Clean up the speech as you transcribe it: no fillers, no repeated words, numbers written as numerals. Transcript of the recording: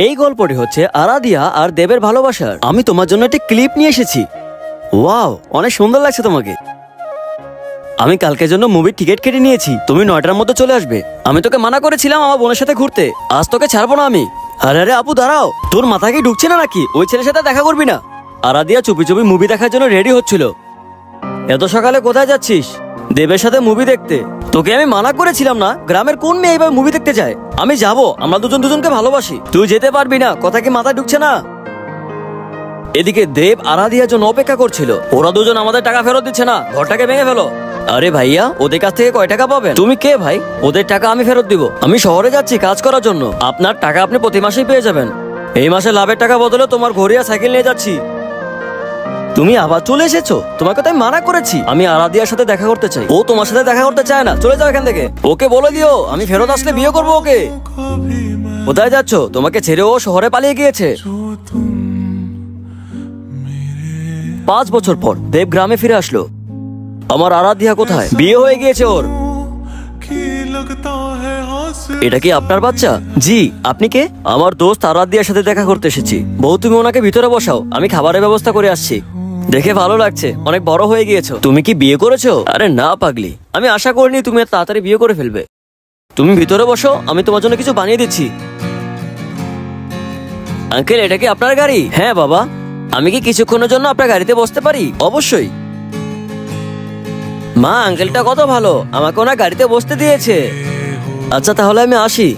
এই গল্পটি হচ্ছে আরাধিয়া আর দেবের ভালোবাসার। আমি তোমার জন্য একটি ক্লিপ নিয়ে এসেছি। ওয়াও, অনেক সুন্দর লাগছে তোমাকে। আমি কালকের জন্য মুভির টিকিট কেটে নিয়েছি, তুমি 9টার মধ্যে চলে আসবে। আমি তোকে মানা করেছিলাম আমার বোনের সাথে ঘুরতে, আজ তোকে ছাড়বো না আমি। আরে আরে আপু দাঁড়াও, তোর মাথা কি ঢুকছে না নাকি? ওই ছেলের সাথে দেখা করবি না? আরাধিয়া চুপি চুপি মুভি দেখার জন্য রেডি হচ্ছিল। এত সকালে কোথায় যাচ্ছিস? দেবের সাথে মুভি দেখতে। তোকে আমি মানা করেছিলাম না? গ্রামের কোন মেয়ে এবার মুভি দেখতে যায়? আমি যাব, আমরা দুজন দুজনকে ভালোবাসি। তুই যেতে পারবি না, কথা কি মাথায় ঢুকছে না? এদিকে দেব আরাধিয়ার জন্য অপেক্ষা করছিল। ওরা দুজন আমাদের টাকা ফেরত দিচ্ছে না, ঘরটাকে ভেঙে ফেলো। আরে ভাইয়া, ওদের কাছ থেকে কয় টাকা পাবেন? তুমি কে ভাই? ওদের টাকা আমি ফেরত দিব। আমি শহরে যাচ্ছি কাজ করার জন্য, আপনার টাকা আপনি প্রতি মাসেই পেয়ে যাবেন। এই মাসে লাভের টাকা বদলে তোমার ঘড়ি আর সাইকেল নিয়ে যাচ্ছি। তুমি আবার চলে এসেছো? তোমাকে তো আমি মানা করেছি আমি আরাধিয়ার সাথে দেখা করতে চাই। ও তোমার সাথে দেখা করতে চায় না, চলে যাও এখান থেকে। ওকে বলে দিও আমি ফেরত আসলে বিয়ে করবো ওকে। কোথায় যাচ্ছ? তোমাকে ছেড়ে ও শহরে পালিয়ে গিয়েছে। 5 বছর পর দেব গ্রামে ফিরে আসলো। আমার আরাধিয়া কোথায়? বিয়ে হয়ে গিয়েছে ওর। এটা কি আপনার বাচ্চা? জি। আপনি কে? আমার দোস্ত আরাধিয়ার সাথে দেখা করতে এসেছি। বউ তুমি ওনাকে ভিতরে বসাও, আমি খাবারের ব্যবস্থা করে আসছি। দেখে ভালো লাগছে, অনেক বড় হয়ে গিয়েছো। তুমি কি বিয়ে করেছো? আরে না পাগলি, আমি আশা করিনি তুমি এত তাড়াতাড়ি বিয়ে করে ফেলবে। তুমি ভিতরে বসো, আমি তোমার জন্য কিছু বানিয়ে দিচ্ছি। আঙ্কেল এটা কি আপনার গাড়ি? হ্যাঁ বাবা। আমি কি কিছুক্ষণের জন্য আপনার গাড়িতে বসতে পারি? অবশ্যই। মা, আঙ্কেলটা কত ভালো, আমাকে ওনার গাড়িতে বসতে দিয়েছে। আচ্ছা তাহলে আমি আসি।